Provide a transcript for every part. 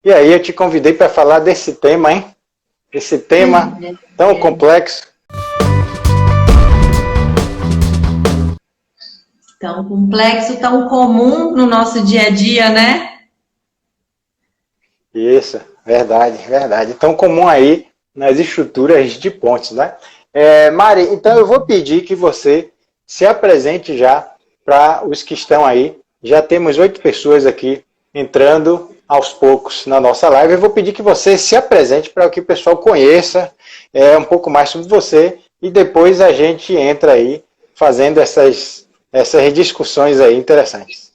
E aí eu te convidei para falar desse tema, hein? Esse tema tão complexo. Tão complexo, tão comum no nosso dia a dia, né? Isso, verdade, verdade. Tão comum aí nas estruturas de pontes, né? Mari, então eu vou pedir que você se apresente já para os que estão aí. Já temos 8 pessoas aqui entrando aos poucos na nossa live. Eu vou pedir que você se apresente para que o pessoal conheça um pouco mais sobre você e depois a gente entra aí fazendo essas discussões aí interessantes.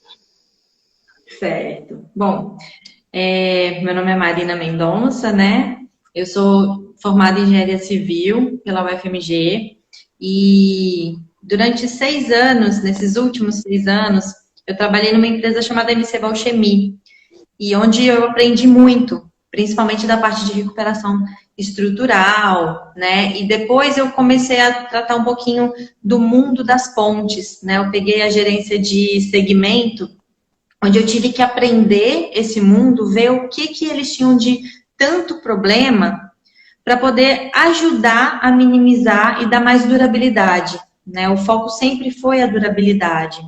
Certo. Bom, meu nome é Marina Mendonça, né? Eu sou formada em Engenharia Civil pela UFMG e durante 6 anos, nesses últimos 6 anos, eu trabalhei numa empresa chamada MC Balchemy, e onde eu aprendi muito, principalmente da parte de recuperação estrutural, né? E depois eu comecei a tratar um pouquinho do mundo das pontes, né? Eu peguei a gerência de segmento, onde eu tive que aprender esse mundo, ver o que eles tinham de tanto problema para poder ajudar a minimizar e dar mais durabilidade, né? O foco sempre foi a durabilidade.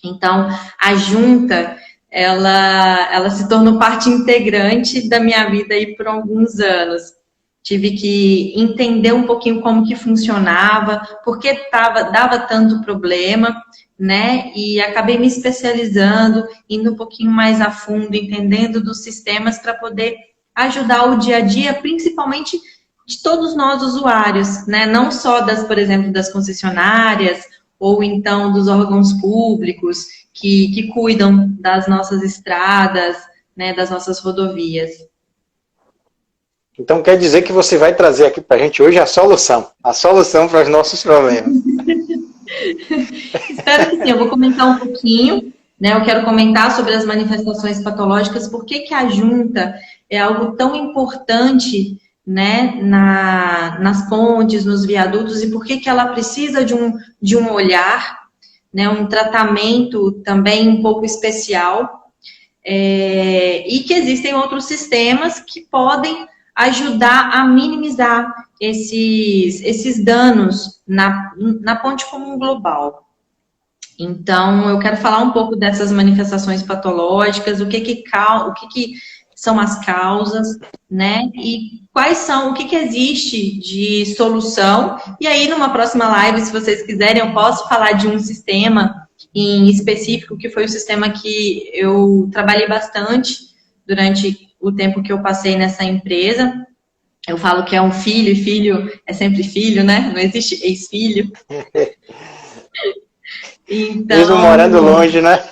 Então, a junta, ela se tornou parte integrante da minha vida aí por alguns anos. Tive que entender um pouquinho como que funcionava, por que dava tanto problema, né? E acabei me especializando, indo um pouquinho mais a fundo, entendendo dos sistemas para poder ajudar o dia a dia, principalmente de todos nós usuários, né? Não só por exemplo, das concessionárias, ou então dos órgãos públicos que cuidam das nossas estradas, né, das nossas rodovias. Então quer dizer que você vai trazer aqui para a gente hoje a solução para os nossos problemas. Espero que sim, eu vou comentar um pouquinho, né, eu quero comentar sobre as manifestações patológicas, por que a junta é algo tão importante, né, nas pontes, nos viadutos, e por que ela precisa de um olhar, né, um tratamento também um pouco especial, e que existem outros sistemas que podem ajudar a minimizar esses danos na ponte como um global. Então, eu quero falar um pouco dessas manifestações patológicas, o que são as causas, né? E o que existe de solução. E aí, numa próxima live, se vocês quiserem, eu posso falar de um sistema em específico, que foi o sistema que eu trabalhei bastante durante o tempo que eu passei nessa empresa. Eu falo que é um filho, e filho é sempre filho, né? Não existe ex-filho. Então, mesmo morando longe, né?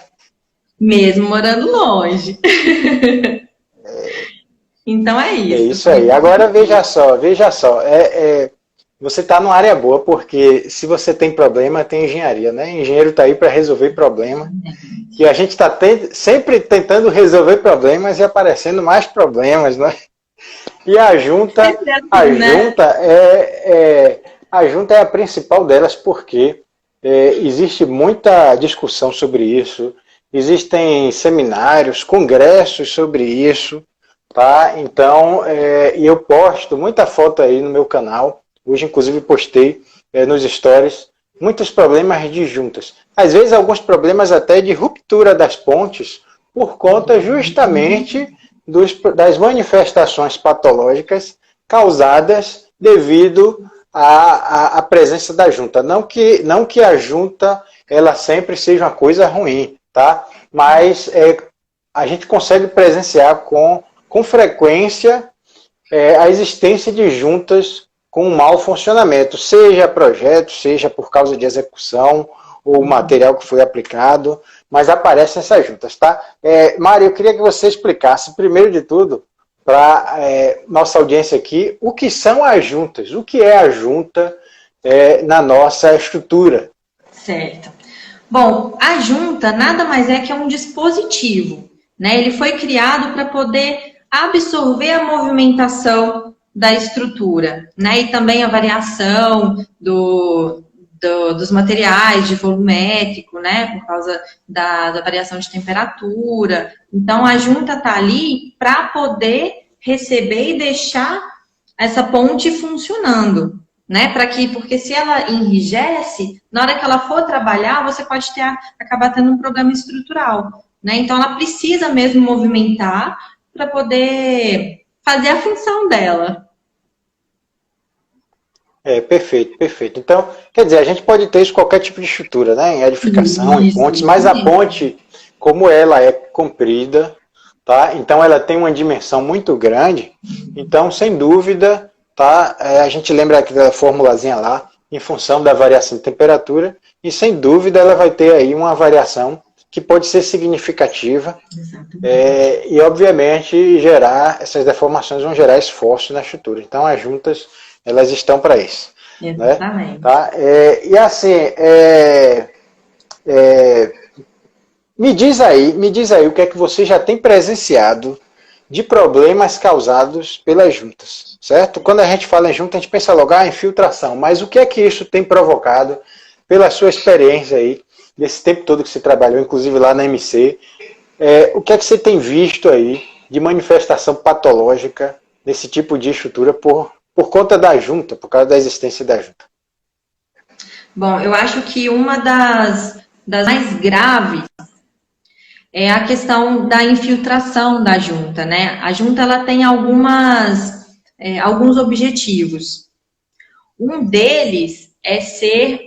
Mesmo morando longe. Então é isso. É isso aí. Agora veja só. Você está numa área boa, porque se você tem problema, tem engenharia, né? Engenheiro está aí para resolver problema. E a gente está sempre tentando resolver problemas e aparecendo mais problemas, né? E a junta é a principal delas, porque existe muita discussão sobre isso, existem seminários, congressos sobre isso, tá? Então, e eu posto muita foto aí no meu canal, hoje inclusive postei nos stories, muitos problemas de juntas. Às vezes alguns problemas até de ruptura das pontes, por conta justamente das manifestações patológicas causadas devido à presença da junta. Não que a junta ela sempre seja uma coisa ruim, tá? Mas a gente consegue presenciar com frequência a existência de juntas com um mau funcionamento, seja projeto, seja por causa de execução ou material que foi aplicado, mas aparecem essas juntas, tá? Mari, eu queria que você explicasse, primeiro de tudo, para nossa audiência aqui, o que são as juntas, o que é a junta na nossa estrutura. Certo. Bom, a junta nada mais é que um dispositivo, né? Ele foi criado para poder absorver a movimentação da estrutura, né? E também a variação dos materiais de volumétrico, né, por causa da variação de temperatura. Então, a junta está ali para poder receber e deixar essa ponte funcionando, né, porque se ela enrijece, na hora que ela for trabalhar, você pode acabar tendo um problema estrutural, né, então ela precisa mesmo movimentar para poder fazer a função dela. Perfeito, perfeito. Então, quer dizer, a gente pode ter isso em qualquer tipo de estrutura, né? Em edificação, em pontes, mas a ponte, como ela é comprida, tá? Então ela tem uma dimensão muito grande, então, sem dúvida, tá? A gente lembra da formulazinha lá, em função da variação de temperatura, e sem dúvida ela vai ter aí uma variação que pode ser significativa, e obviamente essas deformações vão gerar esforço na estrutura. Então as juntas, elas estão para isso. Exatamente. Né? Tá? E assim, me diz aí o que é que você já tem presenciado de problemas causados pelas juntas, certo? Quando a gente fala em junta, a gente pensa logo em infiltração, mas o que é que isso tem provocado pela sua experiência aí, desse tempo todo que você trabalhou, inclusive lá na MC, o que é que você tem visto aí de manifestação patológica desse tipo de estrutura por conta da junta, por causa da existência da junta? Bom, eu acho que uma das mais graves é a questão da infiltração da junta, né? A junta, ela tem alguns objetivos. Um deles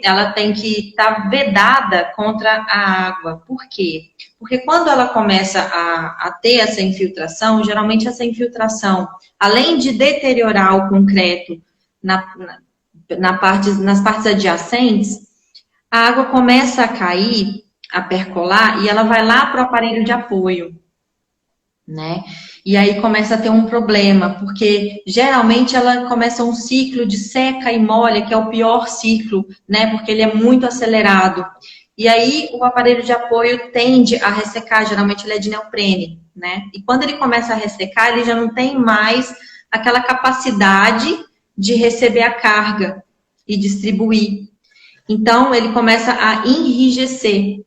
ela tem que estar vedada contra a água. Por quê? Porque quando ela começa a ter essa infiltração, geralmente essa infiltração, além de deteriorar o concreto nas partes adjacentes, a água começa a cair, a percolar, e ela vai lá para o aparelho de apoio, né? E aí começa a ter um problema, porque geralmente ela começa um ciclo de seca e molha, que é o pior ciclo, né? Porque ele é muito acelerado. E aí o aparelho de apoio tende a ressecar, geralmente ele é de neoprene, né? E quando ele começa a ressecar, ele já não tem mais aquela capacidade de receber a carga e distribuir. Então ele começa a enrijecer.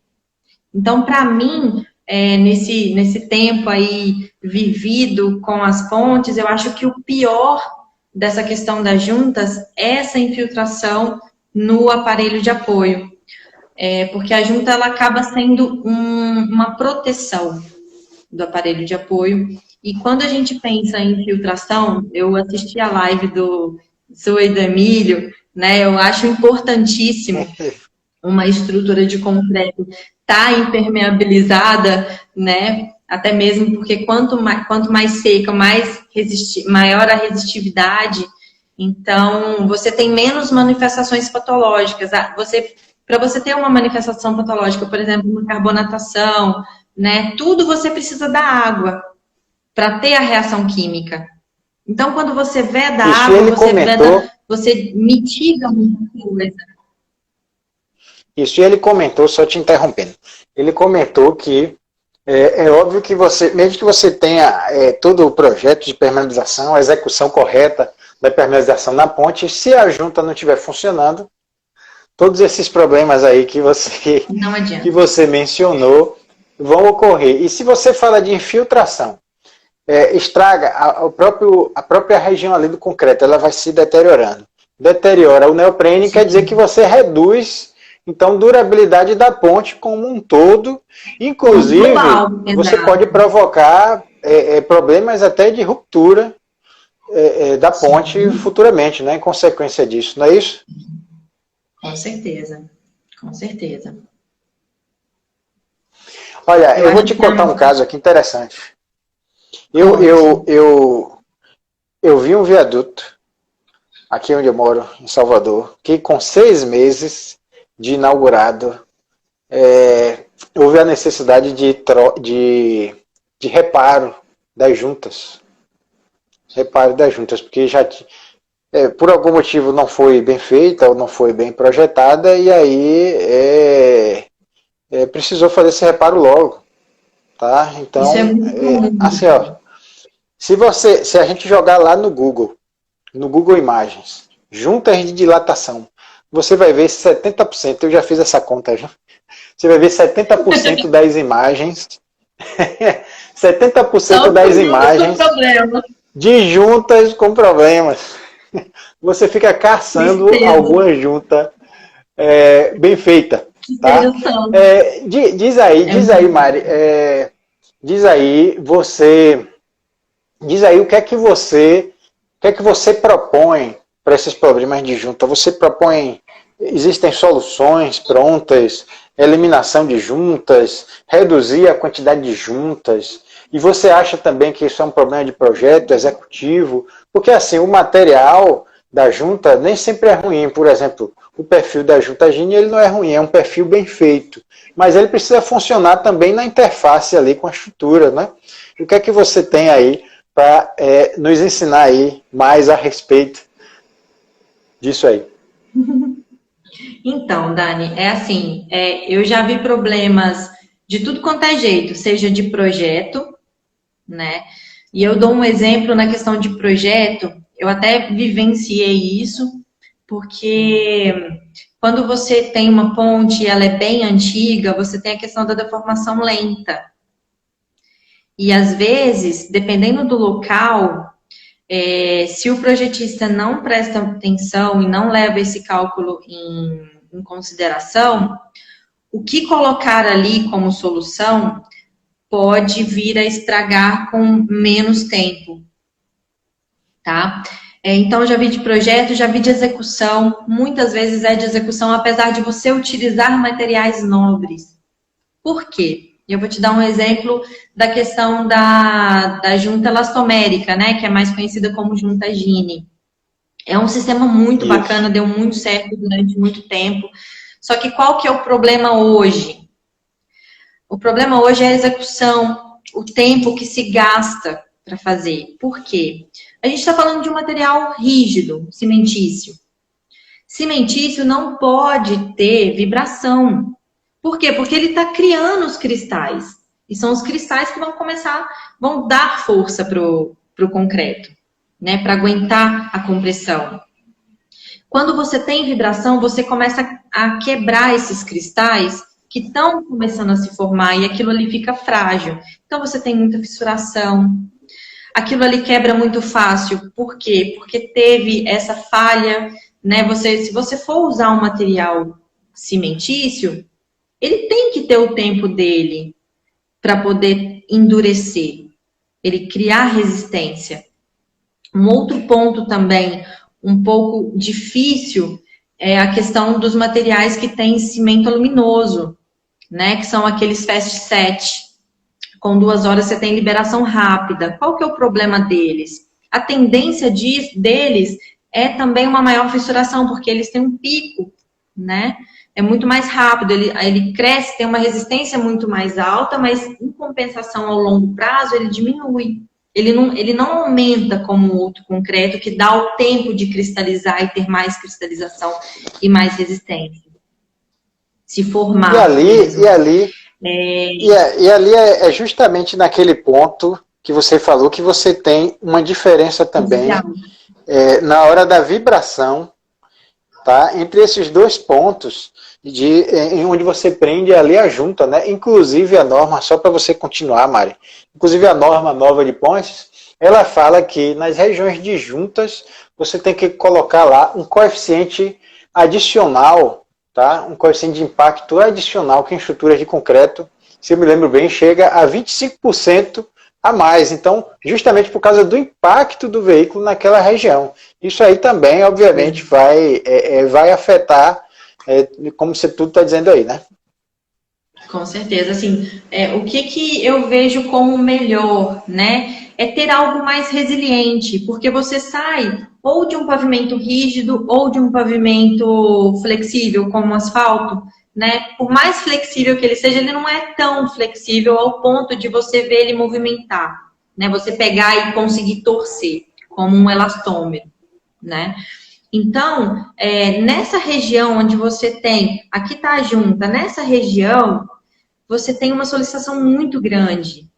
Então, para mim, nesse tempo aí vivido com as pontes, eu acho que o pior dessa questão das juntas é essa infiltração no aparelho de apoio. Porque a junta, ela acaba sendo uma proteção do aparelho de apoio. E quando a gente pensa em infiltração, eu assisti a live do Zoe e do Emílio, né? Eu acho importantíssimo uma estrutura de concreto tá impermeabilizada, né? Até mesmo porque quanto mais seca, maior a resistividade. Então, você tem menos manifestações patológicas. Para você ter uma manifestação patológica, por exemplo, uma carbonatação, né? Tudo você precisa da água para ter a reação química. Então, quando você veda a água, você mitiga muita coisa. Isso, e ele comentou, só te interrompendo, ele comentou que é óbvio que mesmo que você tenha todo o projeto de permeabilização, a execução correta da permeabilização na ponte, se a junta não estiver funcionando, todos esses problemas aí que você mencionou vão ocorrer. E se você fala de infiltração, estraga a própria região ali do concreto, ela vai se deteriorando. Deteriora o neoprene, quer dizer que você reduz, então, durabilidade da ponte como um todo. Inclusive, você pode provocar problemas até de ruptura da ponte futuramente, né, em consequência disso, não é isso? Com certeza, com certeza. Olha, eu vou te contar um caso aqui interessante. Eu vi um viaduto, aqui onde eu moro, em Salvador, que com 6 meses de inaugurado, houve a necessidade de reparo das juntas. Reparo das juntas, porque já por algum motivo não foi bem feita ou não foi bem projetada, e aí precisou fazer esse reparo logo. Tá? Então, assim, ó, se a gente jogar lá no Google Imagens, juntas de dilatação, você vai ver 70%, eu já fiz essa conta já, você vai ver 70% das imagens, 70% das imagens de juntas com problemas. Você fica caçando alguma junta bem feita. Tá? Diz aí, Mari, diz aí o que é que você propõe para esses problemas de junta. Você propõe, existem soluções prontas, eliminação de juntas, reduzir a quantidade de juntas, e você acha também que isso é um problema de projeto executivo, porque assim, o material da junta nem sempre é ruim. Por exemplo, o perfil da junta Gini, ele não é ruim, é um perfil bem feito, mas ele precisa funcionar também na interface ali com a estrutura, né? O que é que você tem aí para nos ensinar aí mais a respeito disso aí? Então, Dani, é assim, eu já vi problemas de tudo quanto é jeito, seja de projeto, né? E eu dou um exemplo na questão de projeto, eu até vivenciei isso, porque quando você tem uma ponte e ela é bem antiga, você tem a questão da deformação lenta. E às vezes, dependendo do local, se o projetista não presta atenção e não leva esse cálculo em consideração, o que colocar ali como solução pode vir a estragar com menos tempo, tá? Então, eu já vi de projeto, já vi de execução, muitas vezes é de execução, apesar de você utilizar materiais nobres. Por quê? Eu vou te dar um exemplo da questão da junta elastomérica, né, que é mais conhecida como junta Gini. É um sistema muito bacana, deu muito certo durante muito tempo. Só que qual que é o problema hoje? O problema hoje é a execução, o tempo que se gasta para fazer. Por quê? A gente está falando de um material rígido, cimentício. Cimentício não pode ter vibração. Por quê? Porque ele está criando os cristais. E são os cristais que vão dar força para o concreto, né? Para aguentar a compressão. Quando você tem vibração, você começa a quebrar esses cristais que estão começando a se formar e aquilo ali fica frágil. Então você tem muita fissuração. Aquilo ali quebra muito fácil. Por quê? Porque teve essa falha, né? Se você for usar um material cimentício, ele tem que ter o tempo dele para poder endurecer, ele criar resistência. Um outro ponto também, um pouco difícil, é a questão dos materiais que têm cimento aluminoso, né? Que são aqueles fast set. Com 2 horas você tem liberação rápida. Qual que é o problema deles? A tendência deles é também uma maior fissuração, porque eles têm um pico, né? É muito mais rápido, ele cresce, tem uma resistência muito mais alta, mas em compensação ao longo prazo ele diminui. Ele não aumenta como o outro concreto, que dá o tempo de cristalizar e ter mais cristalização e mais resistência. Se formar. E ali é justamente naquele ponto que você falou que você tem uma diferença também na hora da vibração, tá? Entre esses dois pontos em onde você prende ali a junta, né? Inclusive a norma, só para você continuar, Mari, inclusive a norma nova de Pontes, ela fala que nas regiões de juntas você tem que colocar lá um coeficiente adicional, tá? Um coeficiente de impacto adicional que em estruturas de concreto, se eu me lembro bem, chega a 25% a mais. Então, justamente por causa do impacto do veículo naquela região. Isso aí também, obviamente, vai afetar, como você tudo está dizendo aí, né? Com certeza. Assim, o que eu vejo como melhor, né? É ter algo mais resiliente, porque você sai ou de um pavimento rígido ou de um pavimento flexível, como asfalto, né? Por mais flexível que ele seja, ele não é tão flexível ao ponto de você ver ele movimentar, né? Você pegar e conseguir torcer, como um elastômero, né? Então, nessa região onde você tem, aqui está a junta, nessa região, você tem uma solicitação muito grande.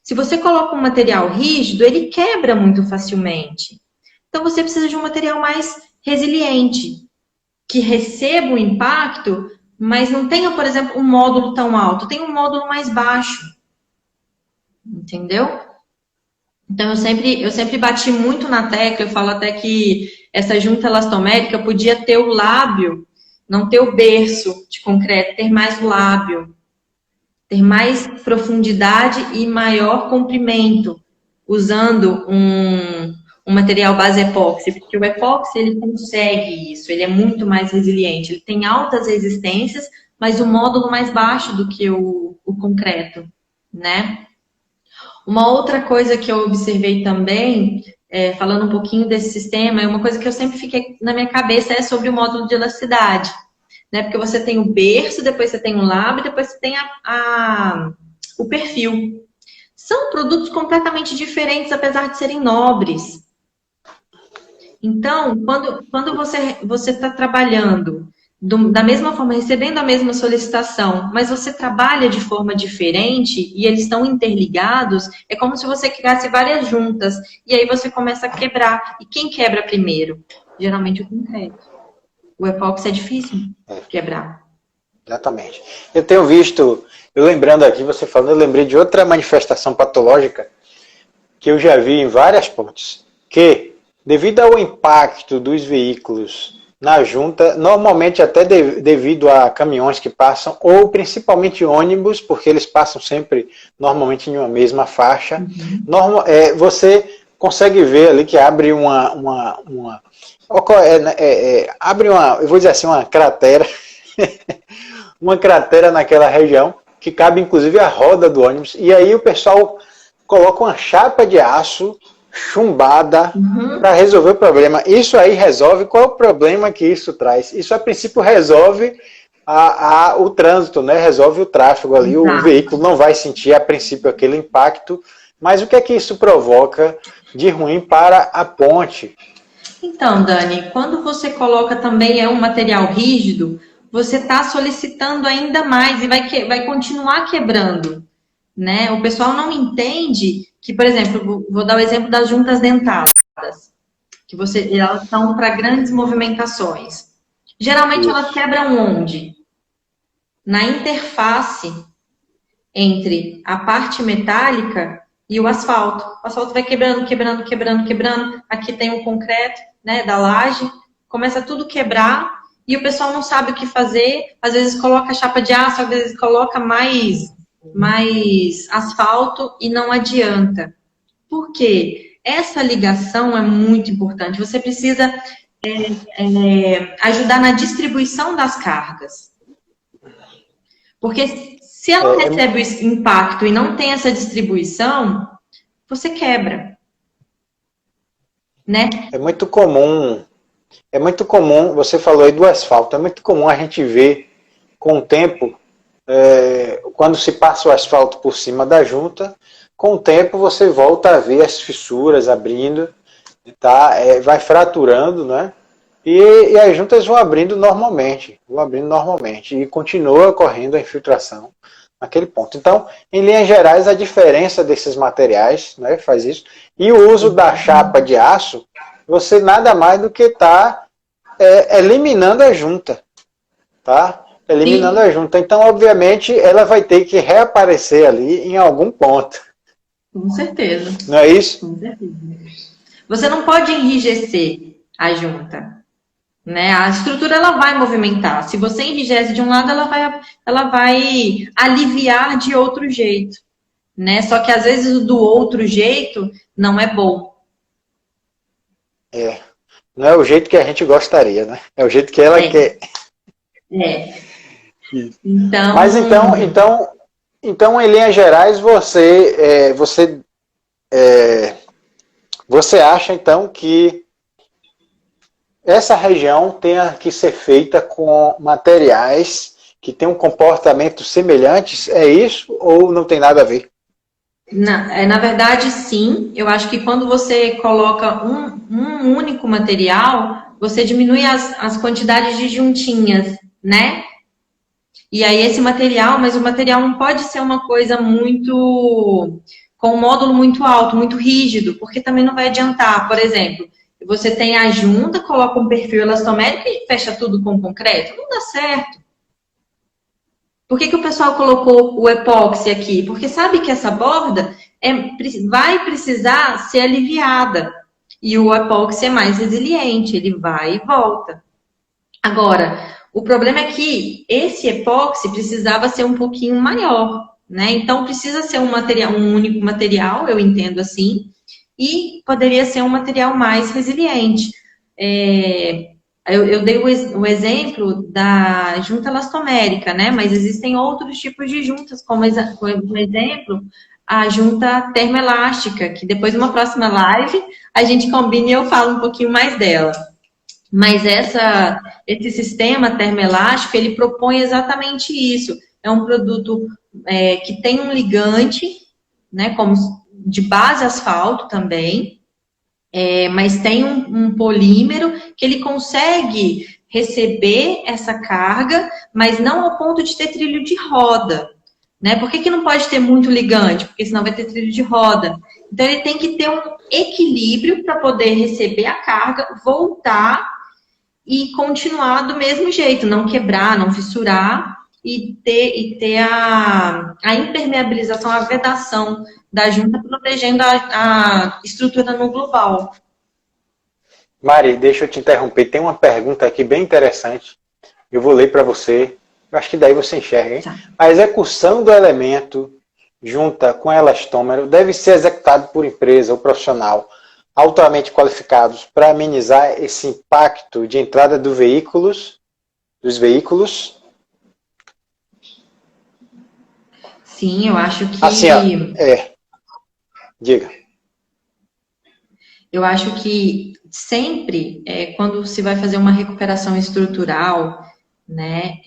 Se você coloca um material rígido, ele quebra muito facilmente. Então, você precisa de um material mais resiliente. que receba o impacto, mas não tenha, por exemplo, um módulo tão alto, tem um módulo mais baixo. Entendeu? Então, eu sempre bati muito na tecla, eu falo até que essa junta elastomérica podia ter o lábio, não ter o berço de concreto, ter mais o lábio, ter mais profundidade e maior comprimento, usando um material base epóxi, porque o epóxi, ele consegue isso, ele é muito mais resiliente, ele tem altas resistências, mas o módulo mais baixo do que o concreto, né? Uma outra coisa que eu observei também, falando um pouquinho desse sistema, é uma coisa que eu sempre fiquei na minha cabeça, é sobre o módulo de elasticidade. Né? Porque você tem o berço, depois você tem o lábio, depois você tem o perfil. São produtos completamente diferentes, apesar de serem nobres. Então, quando você está trabalhando da mesma forma, recebendo a mesma solicitação, mas você trabalha de forma diferente e eles estão interligados, é como se você criasse várias juntas e aí você começa a quebrar. E quem quebra primeiro? Geralmente o concreto. O epóxi é difícil quebrar. Exatamente. Eu tenho visto, eu lembrando aqui, você falando, eu lembrei de outra manifestação patológica que eu já vi em várias pontes, que devido ao impacto dos veículos na junta, normalmente até devido a caminhões que passam, ou principalmente ônibus, porque eles passam sempre, normalmente, em uma mesma faixa, você consegue ver ali que abre abre eu vou dizer assim, uma cratera, uma cratera naquela região, que cabe inclusive a roda do ônibus, e aí o pessoal coloca uma chapa de aço chumbada para resolver o problema. Isso aí resolve, qual é o problema que isso traz? Isso a princípio resolve o trânsito, né? Resolve o tráfego ali, o veículo não vai sentir a princípio aquele impacto, mas o que é que isso provoca de ruim para a ponte? Então, Dani, quando você coloca também um material rígido, você está solicitando ainda mais e vai continuar quebrando, né? O pessoal não entende que, por exemplo, vou dar o exemplo das juntas dentadas, que elas são para grandes movimentações. Geralmente elas quebram onde? Na interface entre a parte metálica e o asfalto. O asfalto vai quebrando. Aqui tem o concreto, né, da laje, começa tudo a quebrar e o pessoal não sabe o que fazer. Às vezes coloca chapa de aço, às vezes coloca mais asfalto e não adianta. Por quê? Essa ligação é muito importante. Você precisa ajudar na distribuição das cargas. Porque se ela recebe o impacto e não tem essa distribuição, você quebra. Né? É muito comum, você falou aí do asfalto, é muito comum a gente ver com o tempo, quando se passa o asfalto por cima da junta, com o tempo você volta a ver as fissuras abrindo, tá? Vai fraturando, né? E as juntas vão abrindo normalmente, e continua ocorrendo a infiltração naquele ponto. Então, em linhas gerais, a diferença desses materiais, né, faz isso, e o uso da chapa de aço, você nada mais do que está eliminando a junta, tá? Eliminando a junta. Então, obviamente, ela vai ter que reaparecer ali em algum ponto. Com certeza. Não é isso? Com certeza. Você não pode enrijecer a junta. Né? A estrutura ela vai movimentar. Se você enrijece de um lado, ela vai aliviar de outro jeito. Né? Só que às vezes do outro jeito não é bom. Não é o jeito que a gente gostaria, né? É o jeito que ela quer. Então... Mas então, em linhas gerais, você acha então que essa região tenha que ser feita com materiais que tenham um comportamento semelhantes, é isso ou não tem nada a ver? Na verdade, sim. Eu acho que quando você coloca um único material, você diminui as quantidades de juntinhas, né? E aí esse material, mas o material não pode ser uma coisa com um módulo muito alto, muito rígido, porque também não vai adiantar. Por exemplo, você tem a junta, coloca um perfil elastomérico e fecha tudo com concreto. Não dá certo. Por que o pessoal colocou o epóxi aqui? Porque sabe que essa borda vai precisar ser aliviada. E o epóxi é mais resiliente, ele vai e volta. Agora, o problema é que esse epóxi precisava ser um pouquinho maior, né? Então, precisa ser um único material, eu entendo assim, e poderia ser um material mais resiliente. Eu dei o exemplo da junta elastomérica, né? Mas existem outros tipos de juntas, como por exemplo, a junta termoelástica, que depois, numa próxima live, a gente combina e eu falo um pouquinho mais dela. Mas esse sistema termoelástico, ele propõe exatamente isso. É um produto que tem um ligante, né, como de base asfalto também, mas tem um polímero que ele consegue receber essa carga, mas não ao ponto de ter trilho de roda. Né? Por que não pode ter muito ligante? Porque senão vai ter trilho de roda. Então, ele tem que ter um equilíbrio para poder receber a carga, voltar e continuar do mesmo jeito, não quebrar, não fissurar e ter a impermeabilização, a vedação da junta, protegendo a estrutura no global. Mari, deixa eu te interromper. Tem uma pergunta aqui bem interessante. Eu vou ler para você. Eu acho que daí você enxerga, hein? Tá. A execução do elemento junta com elastômero deve ser executado por empresa ou profissional altamente qualificados para amenizar esse impacto de entrada dos veículos? Sim, eu acho que... Assim, diga. Eu acho que sempre, quando se vai fazer uma recuperação estrutural, né,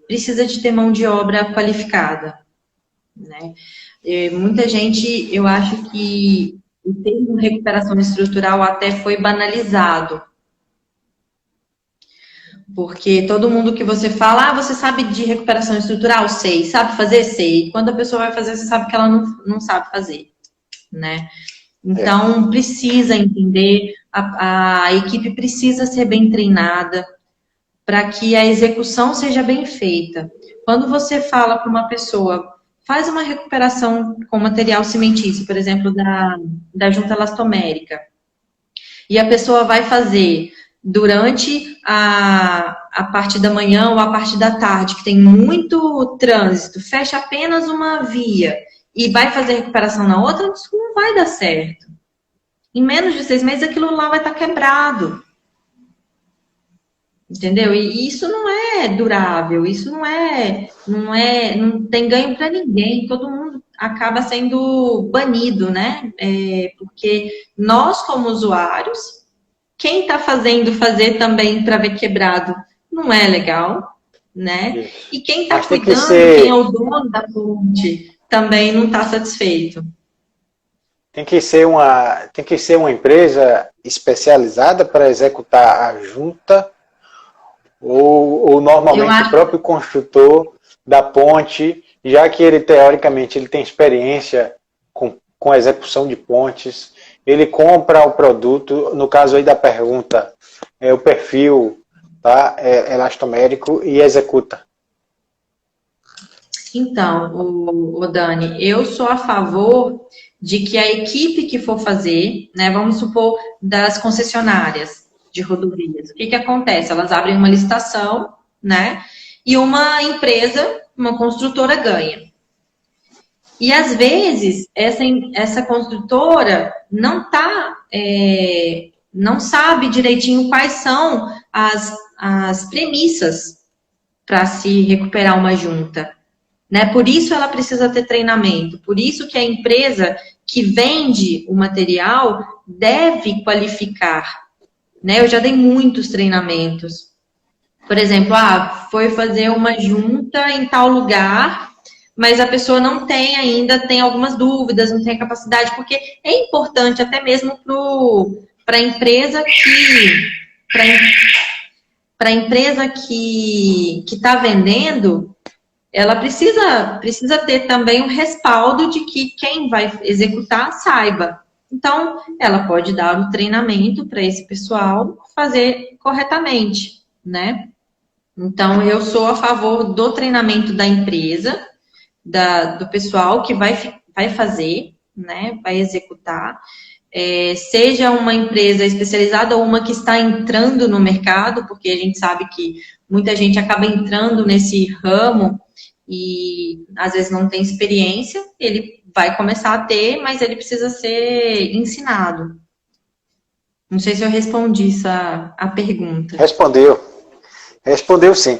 precisa de ter mão de obra qualificada, né? Muita gente, eu acho que o termo recuperação estrutural até foi banalizado, porque todo mundo que você fala, você sabe de recuperação estrutural? Sei. Sabe fazer? Sei. Quando a pessoa vai fazer, você sabe que ela não sabe fazer, né? Então, precisa entender, a equipe precisa ser bem treinada, para que a execução seja bem feita. Quando você fala para uma pessoa, faz uma recuperação com material cimentício, por exemplo, da junta elastomérica, e a pessoa vai fazer durante a parte da manhã ou a parte da tarde, que tem muito trânsito, fecha apenas uma via e vai fazer recuperação na outra, isso não vai dar certo. Em menos de 6 meses, aquilo lá vai estar quebrado. Entendeu? E isso não é durável, isso não tem ganho para ninguém, todo mundo acaba sendo banido, né? Porque nós, como usuários, quem está fazer também para ver quebrado não é legal, né? E quem está cuidando, quem é o dono da ponte, também não está satisfeito. Tem que ser uma empresa especializada para executar a junta. Ou normalmente o próprio construtor da ponte, já que ele, teoricamente, ele tem experiência com a execução de pontes, ele compra o produto, no caso aí da pergunta, o perfil, tá, elastomérico e executa. Então, o Dani, eu sou a favor de que a equipe que for fazer, né, vamos supor, das concessionárias de rodovias. O que acontece? Elas abrem uma licitação, né? E uma empresa, uma construtora ganha. E às vezes essa construtora não sabe direitinho quais são as premissas para se recuperar uma junta, né? Por isso ela precisa ter treinamento. Por isso que a empresa que vende o material deve qualificar. Né? Eu já dei muitos treinamentos. Por exemplo, foi fazer uma junta em tal lugar, mas a pessoa não tem ainda, tem algumas dúvidas, não tem a capacidade, porque é importante até mesmo para a empresa que está vendendo, ela precisa ter também um respaldo de que quem vai executar saiba. Então, ela pode dar um treinamento para esse pessoal fazer corretamente, né? Então, eu sou a favor do treinamento da empresa, do pessoal que vai fazer, né? Vai executar. Seja uma empresa especializada ou uma que está entrando no mercado, porque a gente sabe que muita gente acaba entrando nesse ramo e às vezes não tem experiência, ele vai começar a ter, mas ele precisa ser ensinado. Não sei se eu respondi a pergunta. Respondeu sim.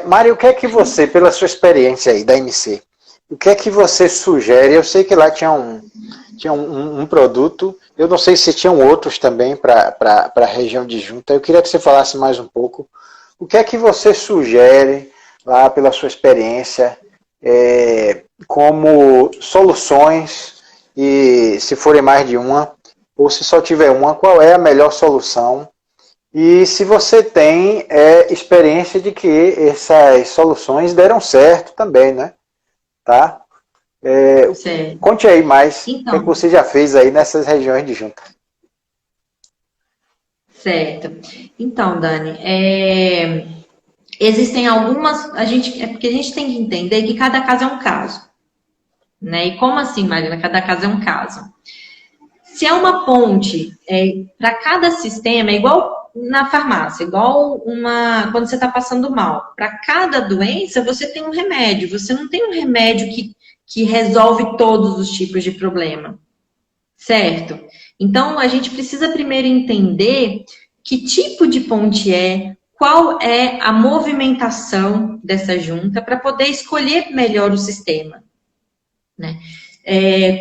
Mari, o que é que você, pela sua experiência aí da MC, o que é que você sugere? Eu sei que lá tinha um produto, eu não sei se tinham outros também para a região de Junta. Eu queria que você falasse mais um pouco. O que é que você sugere lá pela sua experiência como soluções, e se forem mais de uma, ou se só tiver uma, qual é a melhor solução? E se você tem experiência de que essas soluções deram certo também, né? Tá? Conte aí mais o que você já fez aí nessas regiões de Junta. Certo. Então, Dani, existem algumas. Porque a gente tem que entender que cada caso é um caso. Né? E como assim, Marina? Cada caso é um caso. Se é uma ponte, para cada sistema, é igual na farmácia, igual quando você está passando mal. Para cada doença, você tem um remédio. Você não tem um remédio que resolve todos os tipos de problema. Certo? Então, a gente precisa primeiro entender que tipo de ponte qual é a movimentação dessa junta para poder escolher melhor o sistema. Né?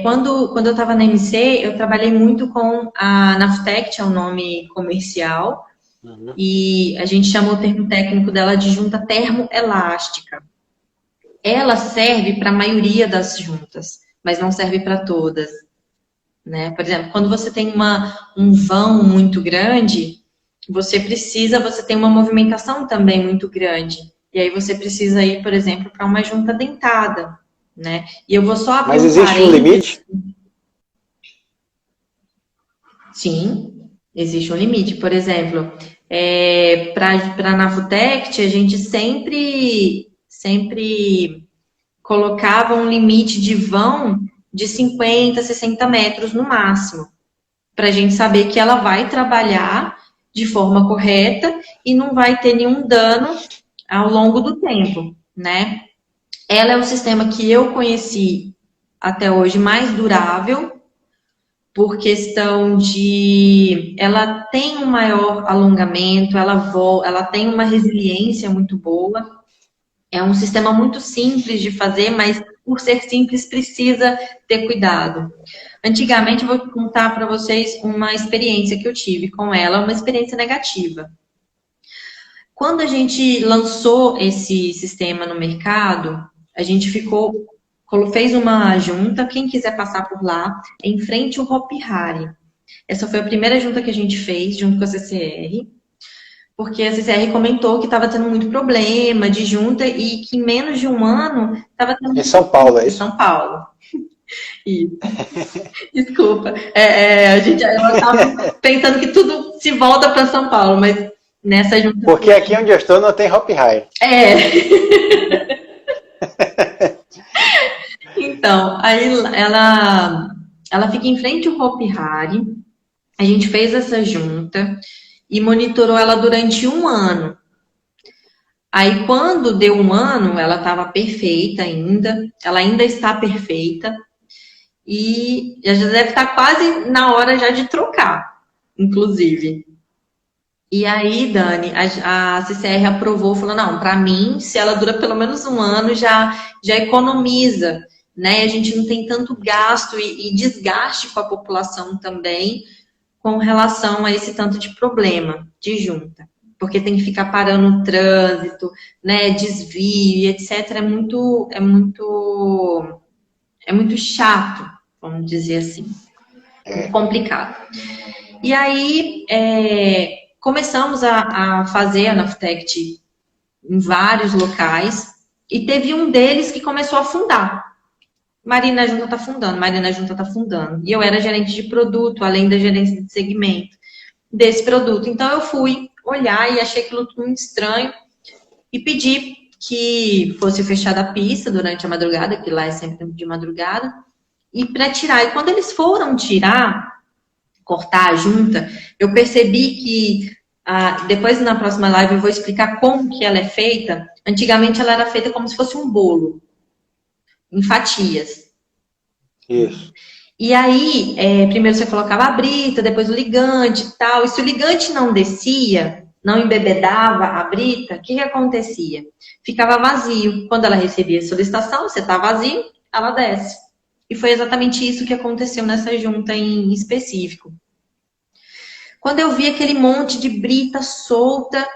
Quando eu estava na MC, eu trabalhei muito com a Naftec, é o nome comercial, e a gente chamou o termo técnico dela de junta termoelástica. Ela serve para a maioria das juntas, mas não serve para todas. Né? Por exemplo, quando você tem um vão muito grande, você tem uma movimentação também muito grande. E aí você precisa ir, por exemplo, para uma junta dentada. Né? E eu vou só abrir Mas existe um limite? Sim, existe um limite. Por exemplo, para a Nafutect, a gente sempre colocava um limite de vão de 50, 60 metros no máximo, para a gente saber que ela vai trabalhar de forma correta e não vai ter nenhum dano ao longo do tempo, né? Ela é o sistema que eu conheci até hoje mais durável, por questão de... Ela tem um maior alongamento, ela tem uma resiliência muito boa. É um sistema muito simples de fazer, mas por ser simples precisa ter cuidado. Antigamente, eu vou contar para vocês uma experiência que eu tive com ela, uma experiência negativa. Quando a gente lançou esse sistema no mercado, a gente fez uma junta, quem quiser passar por lá, em frente ao Hopi Hari. Essa foi a primeira junta que a gente fez, junto com a CCR, porque a CCR comentou que estava tendo muito problema de junta e que em menos de um ano estava tendo... Em São Paulo, é isso? Em São Paulo. Isso. Desculpa. Ela estava pensando que tudo se volta para São Paulo, mas nessa junta... Porque aqui onde eu estou não tem Hopi Hari. Então, aí ela fica em frente ao Hopi Hari. A gente fez essa junta e monitorou ela durante 1 ano. Aí, quando deu 1 ano, ela estava perfeita ainda. Ela ainda está perfeita. E já deve estar quase na hora já de trocar, inclusive. E aí, Dani, a CCR aprovou, falou, não, para mim, se ela dura pelo menos 1 ano, já economiza, né? A gente não tem tanto gasto e desgaste com a população também com relação a esse tanto de problema de junta. Porque tem que ficar parando o trânsito, né? Desvio, etc. É muito chato, vamos dizer assim. Muito complicado. E aí, começamos a fazer a Naftec em vários locais e teve um deles que começou a afundar. Marina, a junta tá afundando, Marina, a junta tá afundando. E eu era gerente de produto, além da gerência de segmento desse produto. Então eu fui olhar e achei aquilo tudo muito estranho e pedi que fosse fechada a pista durante a madrugada, que lá é sempre de madrugada, e para tirar. E quando eles foram tirar, cortar a junta, eu percebi que depois na próxima live eu vou explicar como que ela é feita. Antigamente ela era feita como se fosse um bolo, em fatias. Isso. E aí, primeiro você colocava a brita, depois o ligante e tal. E se o ligante não descia, não embebedava a brita, o que acontecia? Ficava vazio. Quando ela recebia a solicitação, você está vazio, ela desce. E foi exatamente isso que aconteceu nessa junta em específico. Quando eu vi aquele monte de brita solta,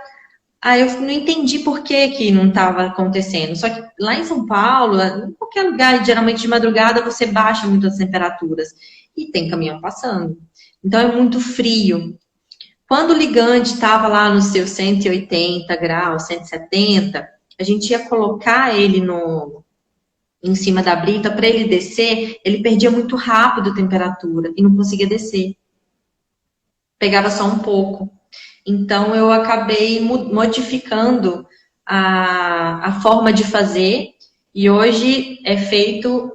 aí eu não entendi por que não estava acontecendo. Só que lá em São Paulo, em qualquer lugar, geralmente de madrugada, você baixa muito as temperaturas. E tem caminhão passando. Então é muito frio. Quando o ligante estava lá nos seus 180 graus, 170, a gente ia colocar ele em cima da brita para ele descer, ele perdia muito rápido a temperatura e não conseguia descer. Pegava só um pouco. Então, eu acabei modificando a forma de fazer. E hoje é feito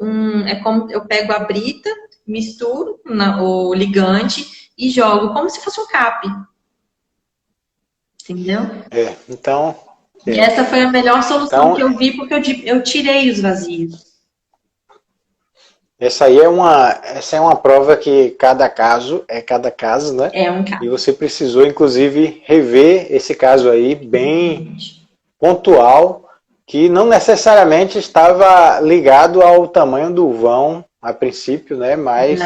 é como eu pego a brita, misturo o ligante e jogo como se fosse um cap. Entendeu? Então... E essa foi a melhor solução que eu vi, porque eu tirei os vazios. Essa é uma prova que cada caso, né? É um caso. E você precisou, inclusive, rever esse caso aí bem pontual, que não necessariamente estava ligado ao tamanho do vão, a princípio, né? Mas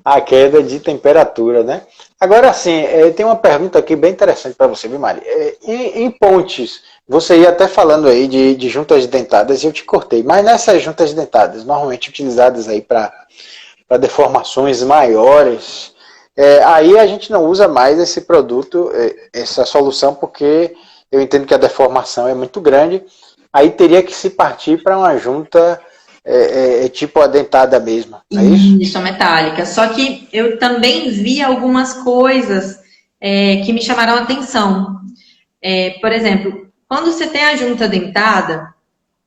a queda de temperatura, né? Agora, sim, tem uma pergunta aqui bem interessante para você, viu, Mari? Em pontes, você ia até falando aí de juntas dentadas e eu te cortei, mas nessas juntas dentadas, normalmente utilizadas aí para deformações maiores, aí a gente não usa mais esse produto, essa solução, porque eu entendo que a deformação é muito grande, aí teria que se partir para uma junta tipo a dentada mesmo, é isso? Isso, metálica. Só que eu também vi algumas coisas que me chamaram a atenção. Por exemplo, quando você tem a junta dentada,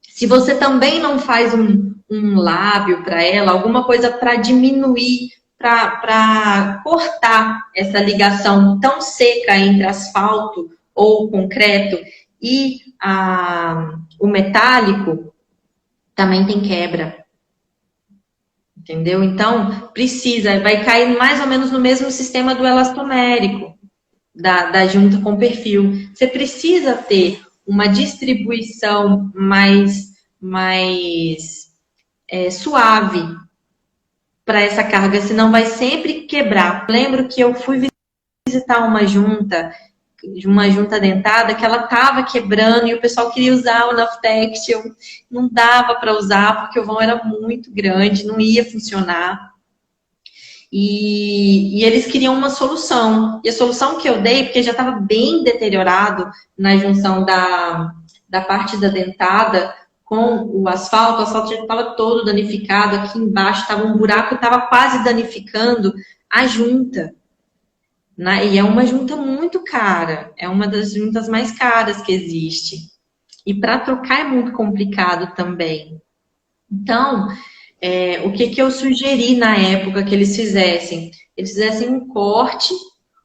se você também não faz um lábio para ela, alguma coisa para diminuir, para cortar essa ligação tão seca entre asfalto ou concreto e o metálico, também tem quebra. Entendeu? Então, vai cair mais ou menos no mesmo sistema do elastomérico, da junta com perfil. Você precisa ter uma distribuição mais suave para essa carga, senão vai sempre quebrar. Lembro que eu fui visitar uma junta dentada que ela estava quebrando e o pessoal queria usar o Naftect. Não dava para usar porque o vão era muito grande, não ia funcionar. E eles queriam uma solução. E a solução que eu dei, porque já estava bem deteriorado na junção da parte da dentada com o asfalto já estava todo danificado. Aqui embaixo estava um buraco, estava quase danificando a junta. E é uma junta muito cara, é uma das juntas mais caras que existe. E para trocar é muito complicado também. Então, o que eu sugeri na época que eles fizessem? Eles fizessem um corte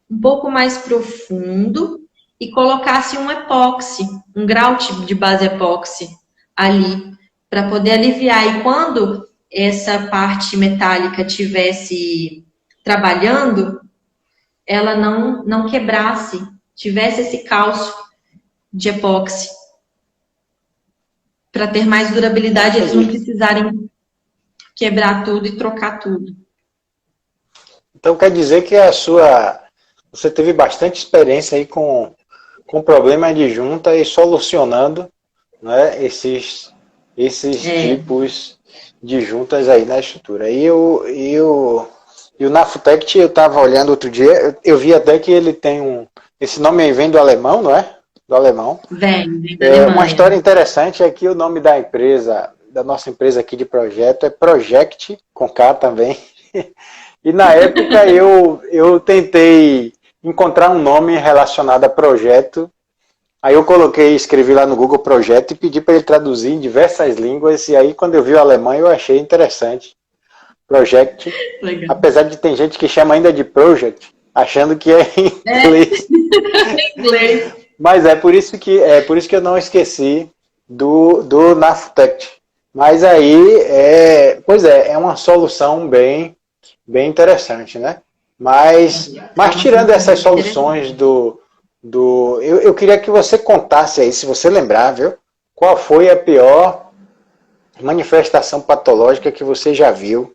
um pouco mais profundo e colocassem um epóxi, um grau de base epóxi ali, para poder aliviar. E quando essa parte metálica estivesse trabalhando, ela não quebrasse, tivesse esse cálcio de epóxi, para ter mais durabilidade, eles não precisarem quebrar tudo e trocar tudo. Então quer dizer que você teve bastante experiência aí com problema de junta e solucionando, né, esses tipos de juntas aí na estrutura. E o Naftect, eu estava olhando outro dia, eu vi até que ele tem esse nome aí vem do alemão, não é? Do alemão. Vem do alemão. Uma história interessante é que o nome da empresa da nossa empresa aqui de projeto é Project, com K também. E na época eu tentei encontrar um nome relacionado a projeto. Aí eu escrevi lá no Google Projeto e pedi para ele traduzir em diversas línguas. E aí quando eu vi o alemão eu achei interessante. Project. Legal. Apesar de ter gente que chama ainda de Project, achando que é em inglês. Inglês. Mas é por isso que eu não esqueci do Naftect. Mas aí, é uma solução bem interessante, né? Mas tirando essas soluções eu queria que você contasse aí, se você lembrar, viu? Qual foi a pior manifestação patológica que você já viu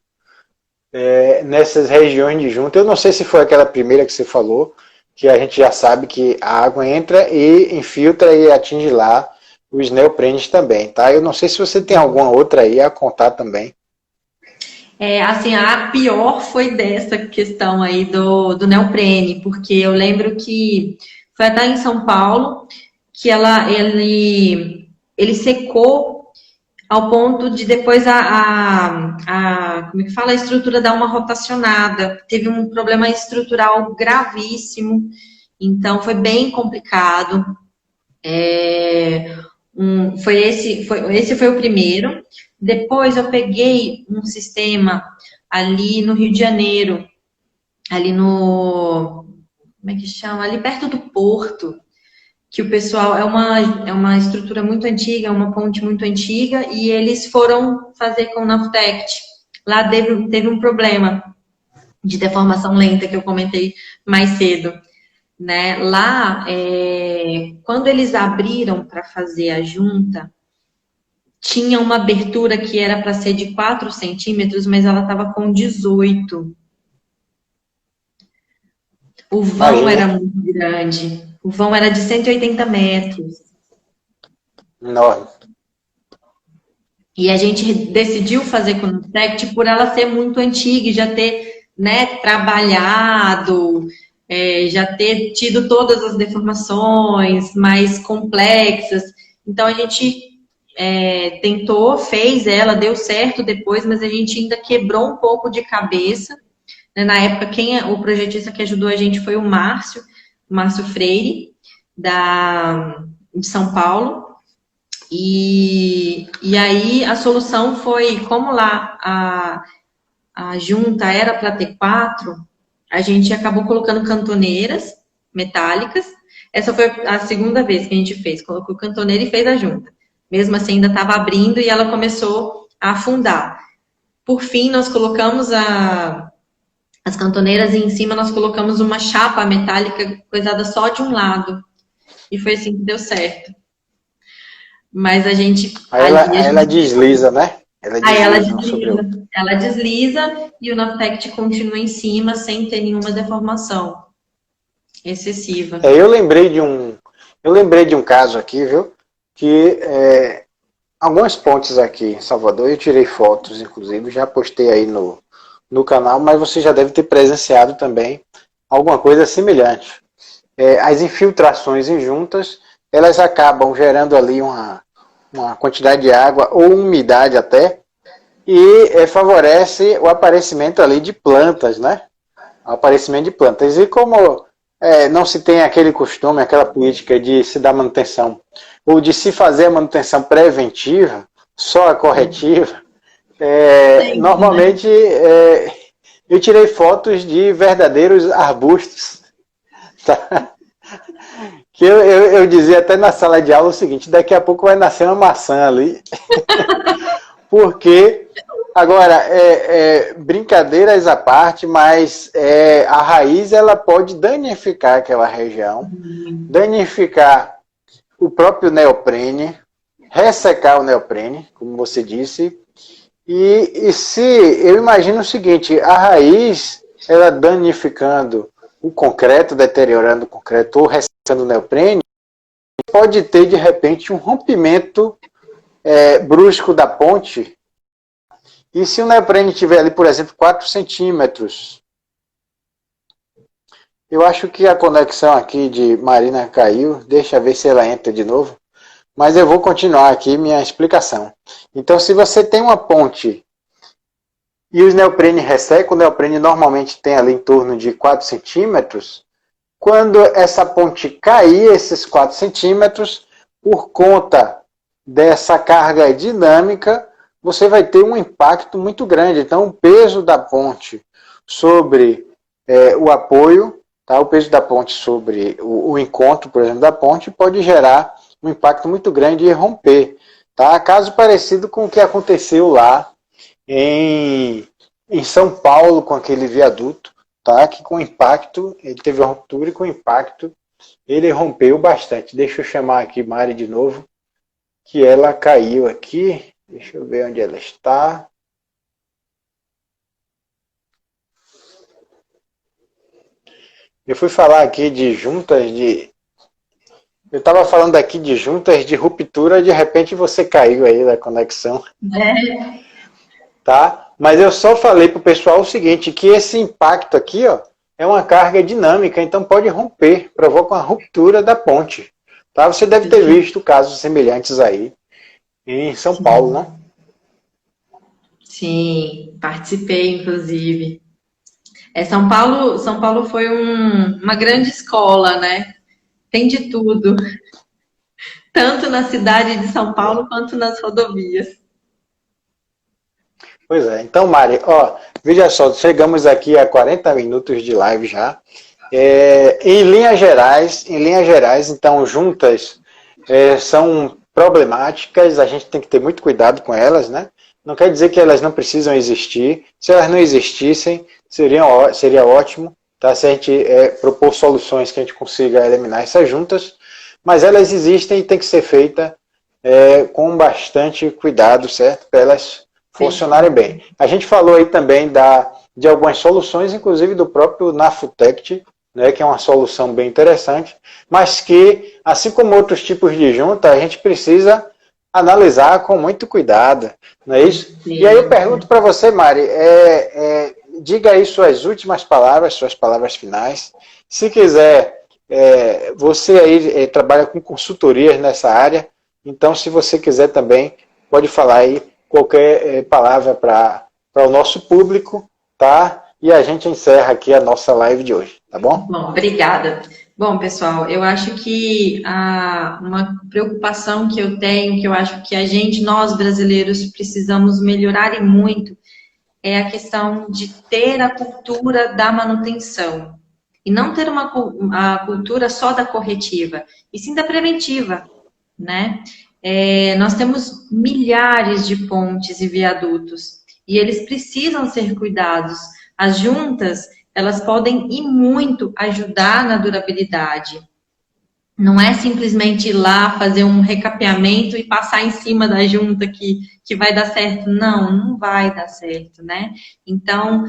nessas regiões de junta? Eu não sei se foi aquela primeira que você falou, que a gente já sabe que a água entra e infiltra e atinge lá os neoprenes também, tá? Eu não sei se você tem alguma outra aí a contar também. Assim, a pior foi dessa questão aí do neoprene, porque eu lembro que foi até em São Paulo que ele secou ao ponto de depois como é que fala? A estrutura dar uma rotacionada. Teve um problema estrutural gravíssimo, então foi bem complicado. Esse foi o primeiro. Depois eu peguei um sistema ali no Rio de Janeiro, ali no, como é que chama? Ali perto do Porto, que o pessoal é uma estrutura muito antiga, é uma ponte muito antiga, e eles foram fazer com o Naftect. Lá teve um problema de deformação lenta que eu comentei mais cedo. Né? Lá, quando eles abriram para fazer a junta, tinha uma abertura que era para ser de 4 centímetros, mas ela estava com 18. O vão era muito grande. O vão era de 180 metros. Enorme. E a gente decidiu fazer com o Naftect por ela ser muito antiga e já ter, né, trabalhado, já ter tido todas as deformações mais complexas. Então a gente tentou, fez ela, deu certo depois, mas a gente ainda quebrou um pouco de cabeça. Na época, o projetista que ajudou a gente foi o Márcio Freire, de São Paulo. E aí a solução foi, como lá a junta era para ter 4, a gente acabou colocando cantoneiras metálicas. Essa foi a segunda vez que a gente fez, colocou cantoneira e fez a junta. Mesmo assim, ainda estava abrindo e ela começou a afundar. Por fim, nós colocamos as cantoneiras e em cima nós colocamos uma chapa metálica coisada só de um lado. E foi assim que deu certo. Mas a gente... Aí ela desliza, né? Ela desliza e o Naftect continua em cima sem ter nenhuma deformação excessiva. Eu lembrei de um caso aqui, viu? Que algumas pontes aqui em Salvador, eu tirei fotos, inclusive, já postei aí no canal, mas você já deve ter presenciado também alguma coisa semelhante. As infiltrações em juntas, elas acabam gerando ali uma quantidade de água ou umidade até, e favorece o aparecimento ali de plantas, né? O aparecimento de plantas. E como não se tem aquele costume, aquela política de se dar manutenção, ou de se fazer a manutenção preventiva, só a corretiva, normalmente eu tirei fotos de verdadeiros arbustos, tá? Que eu dizia até na sala de aula o seguinte: daqui a pouco vai nascer uma maçã ali. Porque, agora, brincadeiras à parte, mas a raiz ela pode danificar aquela região, danificar o próprio neoprene, ressecar o neoprene, como você disse. E se eu imagino o seguinte: a raiz, ela danificando o concreto, deteriorando o concreto ou ressecando o neoprene, pode ter de repente um rompimento brusco da ponte. E se o neoprene tiver ali, por exemplo, 4 centímetros, eu acho que a conexão aqui de Marina caiu. Deixa eu ver se ela entra de novo. mas eu vou continuar aqui minha explicação. Então, se você tem uma ponte e os neoprene ressecam, o neoprene normalmente tem ali em torno de 4 centímetros, quando essa ponte cair esses 4 centímetros, por conta dessa carga dinâmica, você vai ter um impacto muito grande. Então, o peso da ponte sobre o apoio, tá? O peso da ponte sobre o encontro, por exemplo, da ponte, pode gerar um impacto muito grande e romper. Tá? Caso parecido com o que aconteceu lá em São Paulo, com aquele viaduto, tá? Que com impacto, ele teve uma ruptura e com impacto ele rompeu bastante. Deixa eu chamar aqui Mari de novo, que ela caiu aqui. Deixa eu ver onde ela está. Eu fui falar aqui de juntas de... Eu estava falando aqui de juntas de ruptura, de repente você caiu aí da conexão. Tá? Mas eu só falei para o pessoal o seguinte, que esse impacto aqui, ó, é uma carga dinâmica, então pode romper, provoca uma ruptura da ponte. Tá? Você deve ter visto casos semelhantes aí em São Paulo, né? Sim, participei, inclusive. São Paulo foi uma grande escola, né? Tem de tudo, tanto na cidade de São Paulo quanto nas rodovias. Pois é. Então, Mari, ó, veja só, chegamos aqui a 40 minutos de live já. Em linhas gerais, então, juntas são problemáticas, a gente tem que ter muito cuidado com elas, né? Não quer dizer que elas não precisam existir. Se elas não existissem, seria ótimo, tá? Se a gente propor soluções que a gente consiga eliminar essas juntas, mas elas existem e tem que ser feita com bastante cuidado, certo? Para elas funcionarem bem. A gente falou aí também de algumas soluções, inclusive do próprio Nafutect, né, que é uma solução bem interessante, mas que, assim como outros tipos de junta, a gente precisa analisar com muito cuidado, não é isso? Sim. E aí eu pergunto para você, Mari, diga aí suas últimas palavras, suas palavras finais. Se quiser, você aí trabalha com consultorias nessa área, então se você quiser também, pode falar aí qualquer palavra para o nosso público, tá? E a gente encerra aqui a nossa live de hoje, tá bom? Bom, obrigada. Bom, pessoal, eu acho que uma preocupação que eu tenho, que eu acho que nós brasileiros, precisamos melhorar e muito, é a questão de ter a cultura da manutenção. E não ter a cultura só da corretiva, e sim da preventiva, né? Nós temos milhares de pontes e viadutos, e eles precisam ser cuidados. As juntas, elas podem e muito ajudar na durabilidade. Não é simplesmente ir lá, fazer um recapeamento e passar em cima da junta que vai dar certo. Não, não vai dar certo, né? Então,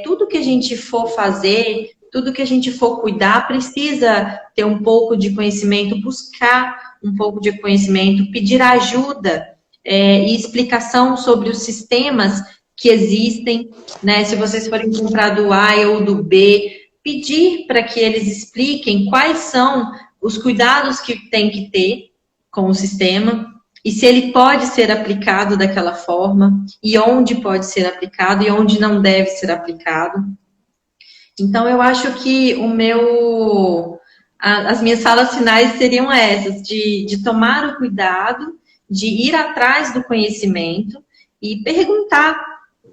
tudo que a gente for fazer, tudo que a gente for cuidar, precisa ter um pouco de conhecimento, buscar um pouco de conhecimento, pedir ajuda e explicação sobre os sistemas que existem, né? Se vocês forem comprar do A ou do B, pedir para que eles expliquem quais são os cuidados que tem que ter com o sistema e se ele pode ser aplicado daquela forma e onde pode ser aplicado e onde não deve ser aplicado. Então, eu acho que as minhas falas finais seriam essas, de tomar o cuidado, de ir atrás do conhecimento e perguntar,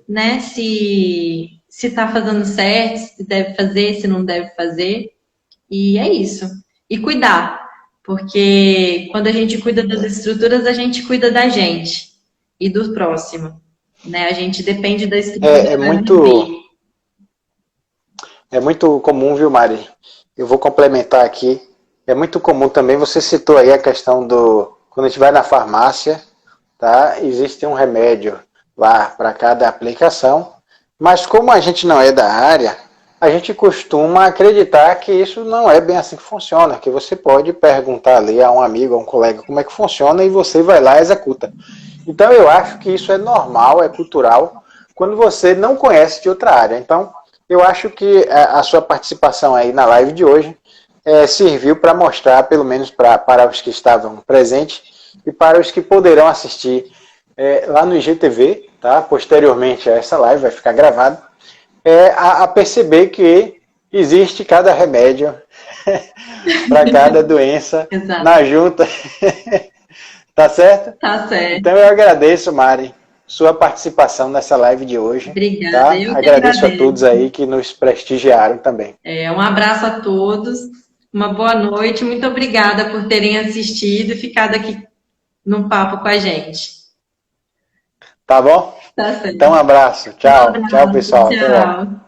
né, se está fazendo certo, se deve fazer, se não deve fazer. E é isso. E cuidar, porque quando a gente cuida das estruturas, a gente cuida da gente e do próximo, né? A gente depende da estrutura. É muito comum, viu, Mari? Eu vou complementar aqui. É muito comum também, você citou aí a questão quando a gente vai na farmácia, tá? Existe um remédio lá para cada aplicação, mas como a gente não é da área, a gente costuma acreditar que isso não é bem assim que funciona, que você pode perguntar ali a um amigo, a um colega como é que funciona e você vai lá e executa. Então eu acho que isso é normal, é cultural, quando você não conhece de outra área. Então eu acho que a sua participação aí na live de hoje serviu para mostrar, pelo menos para os que estavam presentes, e para os que poderão assistir lá no IGTV, tá? Posteriormente a essa live, vai ficar gravado, a perceber que existe cada remédio para cada doença na junta. Tá certo? Tá certo. Então eu agradeço, Mari, sua participação nessa live de hoje. Obrigada. Tá? Eu agradeço a todos aí que nos prestigiaram também. Um abraço a todos, uma boa noite, muito obrigada por terem assistido e ficado aqui no papo com a gente. Tá bom? Tá certo. Então um abraço. Tchau. Tchau, pessoal. Tchau.